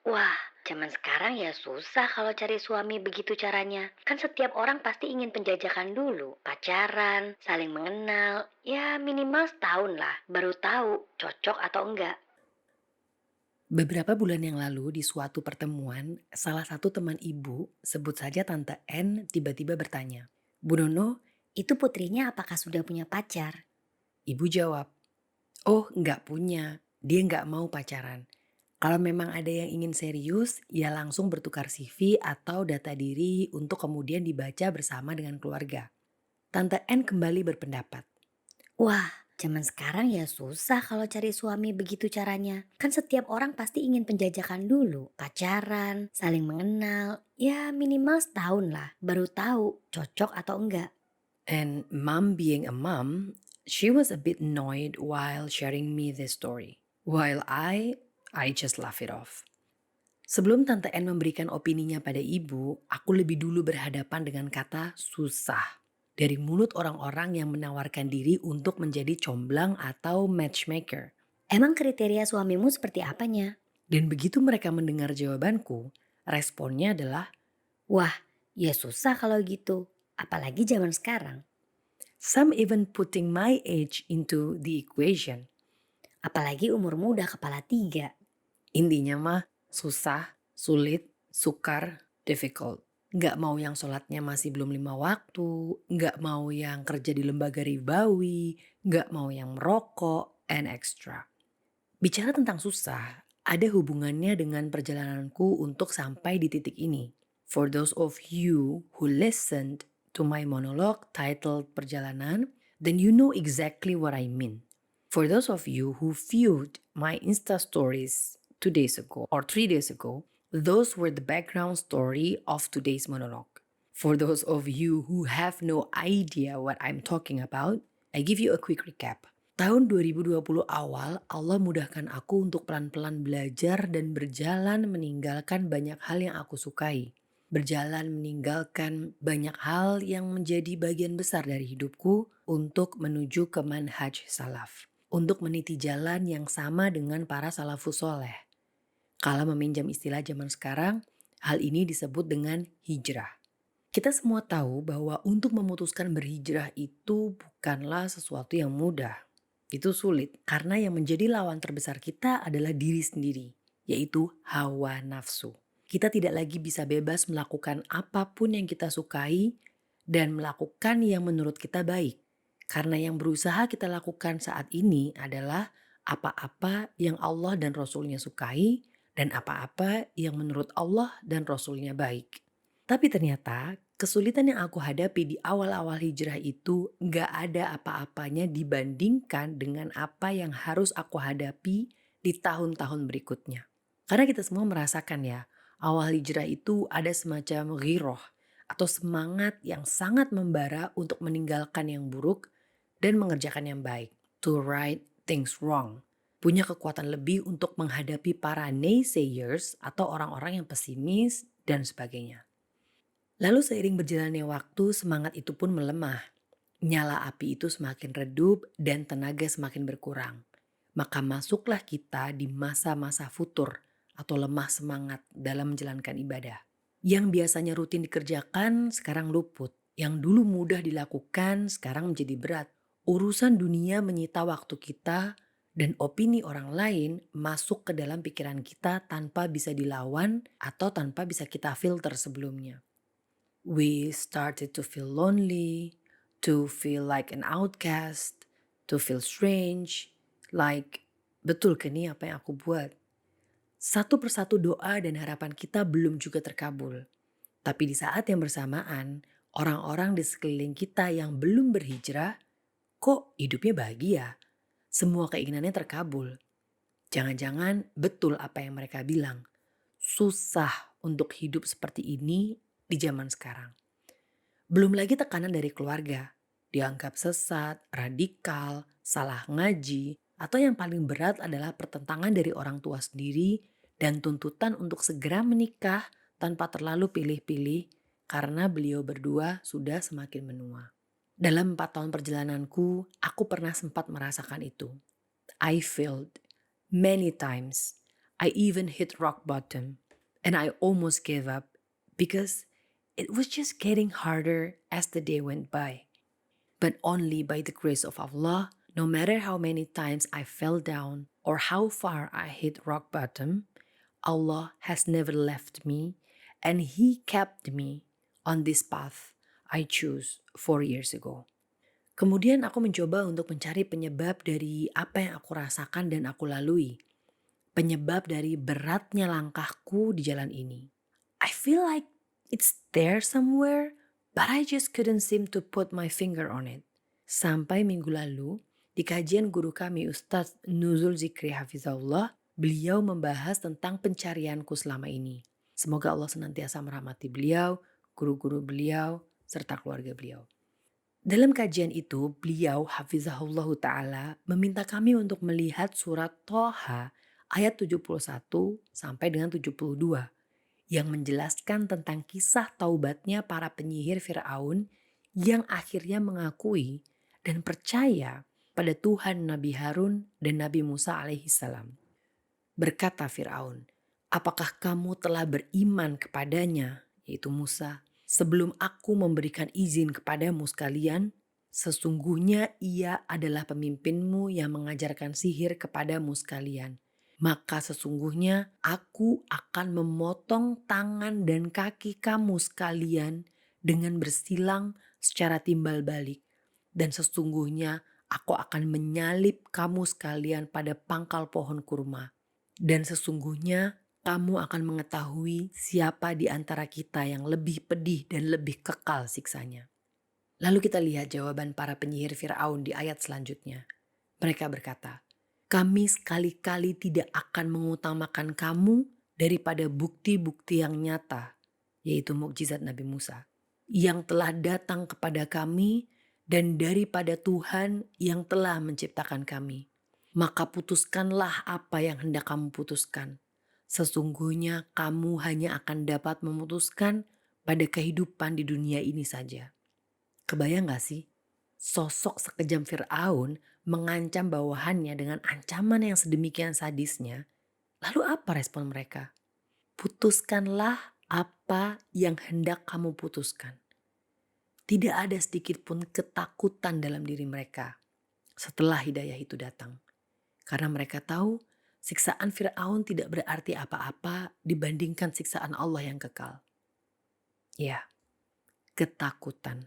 Wah, zaman sekarang ya susah kalau cari suami begitu caranya. Kan setiap orang pasti ingin penjajakan dulu, pacaran, saling mengenal, ya minimal setahun lah, baru tahu cocok atau enggak. Beberapa bulan yang lalu di suatu pertemuan, salah satu teman ibu, sebut saja Tante N, tiba-tiba bertanya, "Bu Nono, Itu putrinya apakah sudah punya pacar? ibu jawab, oh nggak punya, dia nggak mau pacaran. Kalau memang ada yang ingin serius, ya langsung bertukar CV atau data diri untuk kemudian dibaca bersama dengan keluarga." Tante N kembali berpendapat, Wah, zaman sekarang ya susah kalau cari suami begitu caranya. Kan setiap orang pasti ingin penjajakan dulu, pacaran, saling mengenal, ya minimal setahun lah, baru tahu cocok atau enggak. and mom being a mom, she was a bit annoyed while sharing me this story. While I just laugh it off. Sebelum Tante N memberikan opininya pada ibu, aku lebih dulu berhadapan dengan kata susah. Dari mulut orang-orang yang menawarkan diri untuk menjadi comblang atau matchmaker. Emang kriteria suamimu seperti apanya? Dan begitu mereka mendengar jawabanku, responnya adalah, Wah, ya susah kalau gitu. Apalagi zaman sekarang. some even putting my age into the equation. Apalagi umurmu udah kepala tiga. Intinya mah susah, sulit, sukar, difficult. Nggak mau yang sholatnya masih belum 5 waktu, nggak mau yang kerja di lembaga ribawi, nggak mau yang merokok, and extra. Bicara tentang susah, ada hubungannya dengan perjalananku untuk sampai di titik ini. For those of you who listened to my monologue titled Perjalanan, then you know exactly what I mean. For those of you who viewed my Insta stories 2 days ago or 3 days ago, those were the background story of today's monologue. For those of you who have no idea what I'm talking about, I give you a quick recap. Tahun 2020 awal, Allah mudahkan aku untuk pelan-pelan belajar dan berjalan meninggalkan banyak hal yang aku sukai. Berjalan meninggalkan banyak hal yang menjadi bagian besar dari hidupku untuk menuju ke manhaj salaf. Untuk meniti jalan yang sama dengan para salafus soleh. Kalau meminjam istilah zaman sekarang, hal ini disebut dengan hijrah. Kita semua tahu bahwa untuk memutuskan berhijrah itu bukanlah sesuatu yang mudah. Itu sulit karena yang menjadi lawan terbesar kita adalah diri sendiri, yaitu hawa nafsu. Kita tidak lagi bisa bebas melakukan apapun yang kita sukai dan melakukan yang menurut kita baik. Karena yang berusaha kita lakukan saat ini adalah apa-apa yang Allah dan Rasulnya sukai dan apa-apa yang menurut Allah dan Rasulnya baik. Tapi ternyata kesulitan yang aku hadapi di awal-awal hijrah itu gak ada apa-apanya dibandingkan dengan apa yang harus aku hadapi di tahun-tahun berikutnya. Karena kita semua merasakan ya, awal hijrah itu ada semacam ghiroh atau semangat yang sangat membara untuk meninggalkan yang buruk dan mengerjakan yang baik. To right things wrong. Punya kekuatan lebih untuk menghadapi para naysayers atau orang-orang yang pesimis dan sebagainya. Lalu seiring berjalannya waktu, semangat itu pun melemah. Nyala api itu semakin redup dan tenaga semakin berkurang. Maka masuklah kita di masa-masa futur atau lemah semangat dalam menjalankan ibadah. Yang biasanya rutin dikerjakan sekarang luput. Yang dulu mudah dilakukan sekarang menjadi berat. Urusan dunia menyita waktu kita dan opini orang lain masuk ke dalam pikiran kita tanpa bisa dilawan atau tanpa bisa kita filter sebelumnya. We started to feel lonely, to feel like an outcast, to feel strange, like betul ke nih apa yang aku buat? Satu persatu doa dan harapan kita belum juga terkabul. Tapi di saat yang bersamaan, orang-orang di sekeliling kita yang belum berhijrah, kok hidupnya bahagia? Semua keinginannya terkabul. Jangan-jangan betul apa yang mereka bilang. Susah untuk hidup seperti ini di zaman sekarang. Belum lagi tekanan dari keluarga, dianggap sesat, radikal, salah ngaji, atau yang paling berat adalah pertentangan dari orang tua sendiri dan tuntutan untuk segera menikah tanpa terlalu pilih-pilih karena beliau berdua sudah semakin menua. Dalam 4 tahun perjalananku, aku pernah sempat merasakan itu. I failed many times. I even hit rock bottom and I almost gave up because it was just getting harder as the day went by. But only by the grace of Allah, no matter how many times I fell down or how far I hit rock bottom, Allah has never left me and He kept me on this path I chose 4 years ago. Kemudian aku mencoba untuk mencari penyebab dari apa yang aku rasakan dan aku lalui. Penyebab dari beratnya langkahku di jalan ini. I feel like it's there somewhere, but I just couldn't seem to put my finger on it. Sampai minggu lalu, di kajian guru kami Ustadz Nuzul Zikri Hafizahullah, beliau membahas tentang pencarianku selama ini. Semoga Allah senantiasa merahmati beliau, guru-guru beliau, serta keluarga beliau. Dalam kajian itu, beliau Hafizahullah Ta'ala meminta kami untuk melihat surat Toha ayat 71 sampai dengan 72 yang menjelaskan tentang kisah taubatnya para penyihir Fir'aun yang akhirnya mengakui dan percaya pada Tuhan Nabi Harun dan Nabi Musa alaihissalam. Berkata Fir'aun, apakah kamu telah beriman kepadanya, yaitu Musa, sebelum aku memberikan izin kepadamu sekalian? Sesungguhnya ia adalah pemimpinmu yang mengajarkan sihir kepadamu sekalian. Maka sesungguhnya aku akan memotong tangan dan kaki kamu sekalian dengan bersilang secara timbal balik. Dan sesungguhnya aku akan menyalip kamu sekalian pada pangkal pohon kurma. Dan sesungguhnya kamu akan mengetahui siapa di antara kita yang lebih pedih dan lebih kekal siksanya. Lalu kita lihat jawaban para penyihir Fir'aun di ayat selanjutnya. Mereka berkata, kami sekali-kali tidak akan mengutamakan kamu daripada bukti-bukti yang nyata, yaitu mukjizat Nabi Musa, yang telah datang kepada kami dan daripada Tuhan yang telah menciptakan kami. Maka putuskanlah apa yang hendak kamu putuskan. Sesungguhnya kamu hanya akan dapat memutuskan pada kehidupan di dunia ini saja. Kebayang gak sih? Sosok sekejam Fir'aun mengancam bawahannya dengan ancaman yang sedemikian sadisnya. Lalu apa respon mereka? Putuskanlah apa yang hendak kamu putuskan. Tidak ada sedikit pun ketakutan dalam diri mereka setelah hidayah itu datang. Karena mereka tahu siksaan Fir'aun tidak berarti apa-apa dibandingkan siksaan Allah yang kekal. Ya, ketakutan.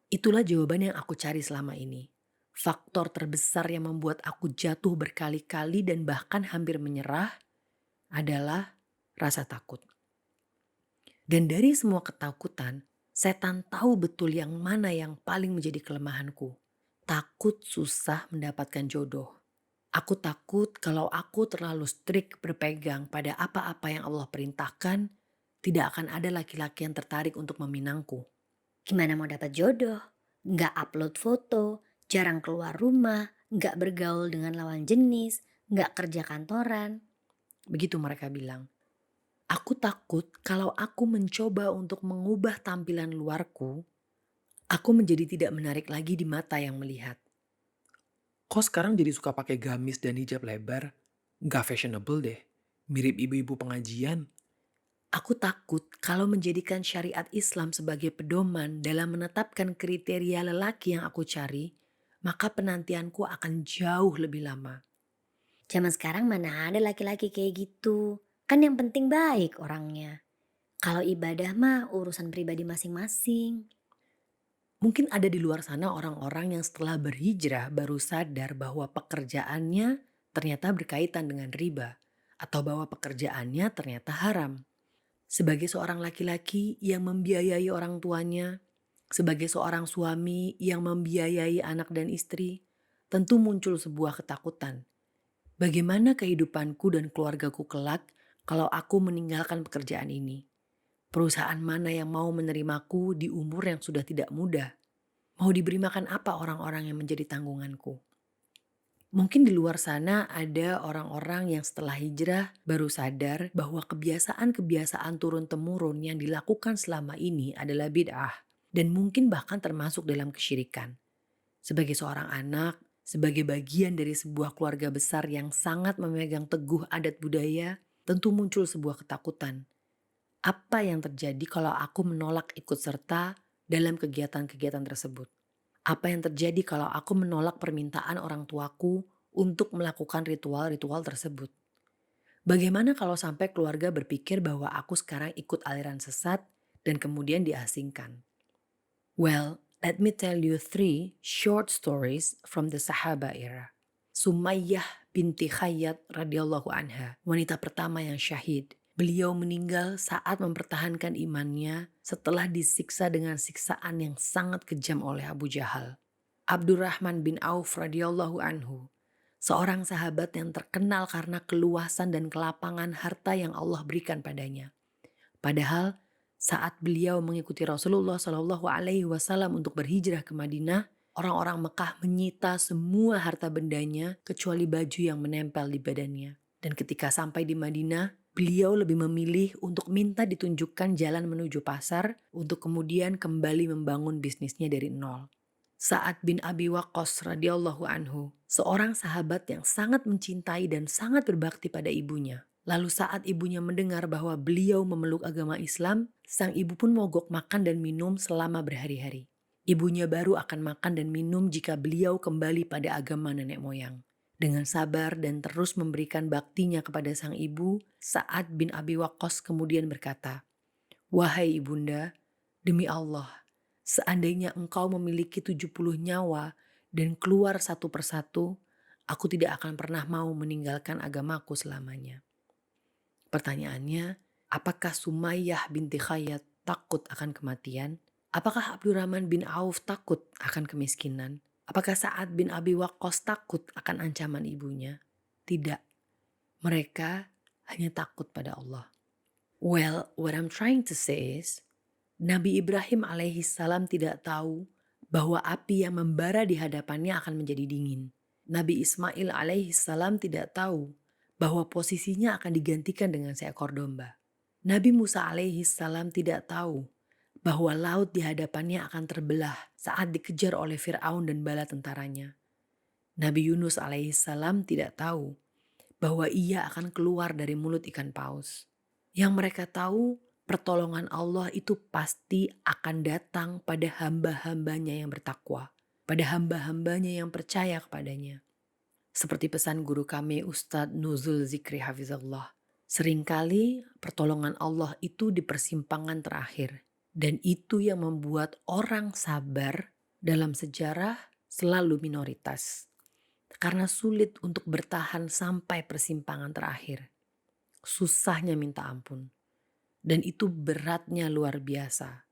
Itulah jawaban yang aku cari selama ini. Faktor terbesar yang membuat aku jatuh berkali-kali dan bahkan hampir menyerah adalah rasa takut. Dan dari semua ketakutan, setan tahu betul yang mana yang paling menjadi kelemahanku. Takut susah mendapatkan jodoh. Aku takut kalau aku terlalu strict berpegang pada apa-apa yang Allah perintahkan, tidak akan ada laki-laki yang tertarik untuk meminangku. Gimana mau dapat jodoh? Nggak upload foto, jarang keluar rumah, nggak bergaul dengan lawan jenis, nggak kerja kantoran. Begitu mereka bilang. Aku takut kalau aku mencoba untuk mengubah tampilan luarku, aku menjadi tidak menarik lagi di mata yang melihat. Kok sekarang jadi suka pakai gamis dan hijab lebar? Nggak fashionable deh. Mirip ibu-ibu pengajian. Aku takut kalau menjadikan syariat Islam sebagai pedoman dalam menetapkan kriteria lelaki yang aku cari, maka penantianku akan jauh lebih lama. Zaman sekarang mana ada laki-laki kayak gitu. Kan yang penting baik orangnya. Kalau ibadah mah urusan pribadi masing-masing. Mungkin ada di luar sana orang-orang yang setelah berhijrah baru sadar bahwa pekerjaannya ternyata berkaitan dengan riba, atau bahwa pekerjaannya ternyata haram. Sebagai seorang laki-laki yang membiayai orang tuanya, sebagai seorang suami yang membiayai anak dan istri, tentu muncul sebuah ketakutan. Bagaimana kehidupanku dan keluargaku kelak kalau aku meninggalkan pekerjaan ini? Perusahaan mana yang mau menerimaku di umur yang sudah tidak muda? Mau diberi makan apa orang-orang yang menjadi tanggunganku? Mungkin di luar sana ada orang-orang yang setelah hijrah baru sadar bahwa kebiasaan-kebiasaan turun-temurun yang dilakukan selama ini adalah bid'ah dan mungkin bahkan termasuk dalam kesyirikan. Sebagai seorang anak, Sebagai bagian dari sebuah keluarga besar yang sangat memegang teguh adat budaya, tentu muncul sebuah ketakutan. Apa yang terjadi kalau aku menolak ikut serta dalam kegiatan-kegiatan tersebut? Apa yang terjadi kalau aku menolak permintaan orang tuaku untuk melakukan ritual-ritual tersebut? Bagaimana kalau sampai keluarga berpikir bahwa aku sekarang ikut aliran sesat dan kemudian diasingkan? Well, let me tell you 3 short stories from the Sahaba era. Sumayyah binti Khayyat radhiyallahu anha, wanita pertama yang syahid. Beliau meninggal saat mempertahankan imannya setelah disiksa dengan siksaan yang sangat kejam oleh Abu Jahal. Abdurrahman bin Auf radhiyallahu anhu, seorang sahabat yang terkenal karena keluasan dan kelapangan harta yang Allah berikan padanya. Padahal saat beliau mengikuti Rasulullah Shallallahu Alaihi Wasallam untuk berhijrah ke Madinah, orang-orang Mekah menyita semua harta bendanya kecuali baju yang menempel di badannya. Dan ketika sampai di Madinah, beliau lebih memilih untuk minta ditunjukkan jalan menuju pasar untuk kemudian kembali membangun bisnisnya dari nol. Sa'ad bin Abi Waqqas radhiyallahu anhu, seorang sahabat yang sangat mencintai dan sangat berbakti pada ibunya. Lalu saat ibunya mendengar bahwa beliau memeluk agama Islam, sang ibu pun mogok makan dan minum selama berhari-hari. Ibunya baru akan makan dan minum jika beliau kembali pada agama nenek moyang. Dengan sabar dan terus memberikan baktinya kepada sang ibu, Sa'ad bin Abi Waqqas kemudian berkata, "Wahai ibunda, demi Allah, seandainya engkau memiliki 70 nyawa dan keluar satu persatu, aku tidak akan pernah mau meninggalkan agamaku selamanya." Pertanyaannya, apakah Sumayyah binti Khayyat takut akan kematian? Apakah Abdurrahman bin Auf takut akan kemiskinan? Apakah Sa'ad bin Abi Waqqas takut akan ancaman ibunya? Tidak, mereka hanya takut pada Allah. Well, what I'm trying to say is, Nabi Ibrahim alaihi salam tidak tahu bahwa api yang membara di hadapannya akan menjadi dingin. Nabi Ismail alaihi salam tidak tahu bahwa posisinya akan digantikan dengan seekor domba. Nabi Musa alaihi salam tidak tahu bahwa laut di hadapannya akan terbelah saat dikejar oleh Fir'aun dan bala tentaranya. Nabi Yunus alaihi salam tidak tahu bahwa ia akan keluar dari mulut ikan paus. Yang mereka tahu, pertolongan Allah itu pasti akan datang pada hamba-hambanya yang bertakwa, pada hamba-hambanya yang percaya kepadanya. Seperti pesan guru kami Ustadz Nuzul Zikri Hafizullah, seringkali pertolongan Allah itu di persimpangan terakhir. Dan itu yang membuat orang sabar dalam sejarah selalu minoritas. Karena sulit untuk bertahan sampai persimpangan terakhir. Susahnya minta ampun. Dan itu beratnya luar biasa.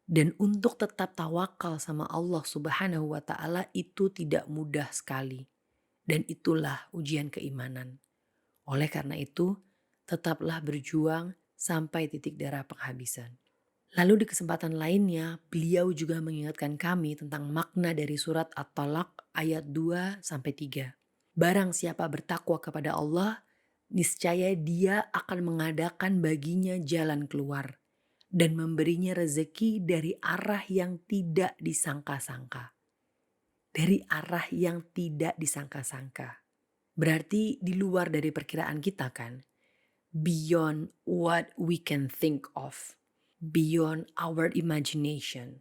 Dan untuk tetap tawakal sama Allah Subhanahu wa Ta'ala itu tidak mudah sekali. Dan itulah ujian keimanan. Oleh karena itu, tetaplah berjuang sampai titik darah penghabisan. Lalu di kesempatan lainnya, beliau juga mengingatkan kami tentang makna dari surat At-Talaq ayat 2-3. Barang siapa bertakwa kepada Allah, niscaya Dia akan mengadakan baginya jalan keluar dan memberinya rezeki dari arah yang tidak disangka-sangka. Dari arah yang tidak disangka-sangka. Berarti di luar dari perkiraan kita kan? Beyond what we can think of. Beyond our imagination.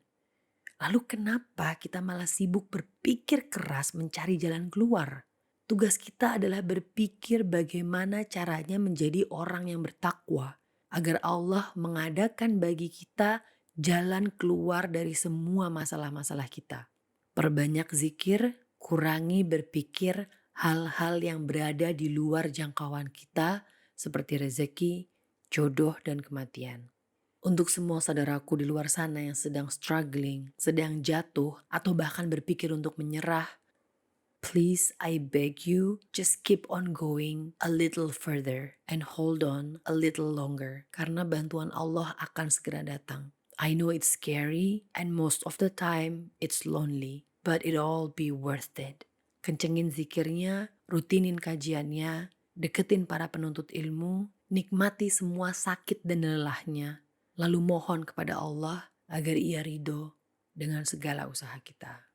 Lalu kenapa kita malah sibuk berpikir keras mencari jalan keluar? Tugas kita adalah berpikir bagaimana caranya menjadi orang yang bertakwa. Agar Allah mengadakan bagi kita jalan keluar dari semua masalah-masalah kita. Perbanyak zikir, kurangi berpikir hal-hal yang berada di luar jangkauan kita seperti rezeki, jodoh, dan kematian. Untuk semua saudaraku di luar sana yang sedang struggling, sedang jatuh, atau bahkan berpikir untuk menyerah, please, I beg you, just keep on going a little further and hold on a little longer karena bantuan Allah akan segera datang. I know it's scary and most of the time it's lonely, but it all be worth it. Kencengin zikirnya, rutinin kajiannya, deketin para penuntut ilmu, nikmati semua sakit dan lelahnya, lalu mohon kepada Allah agar Ia ridho dengan segala usaha kita.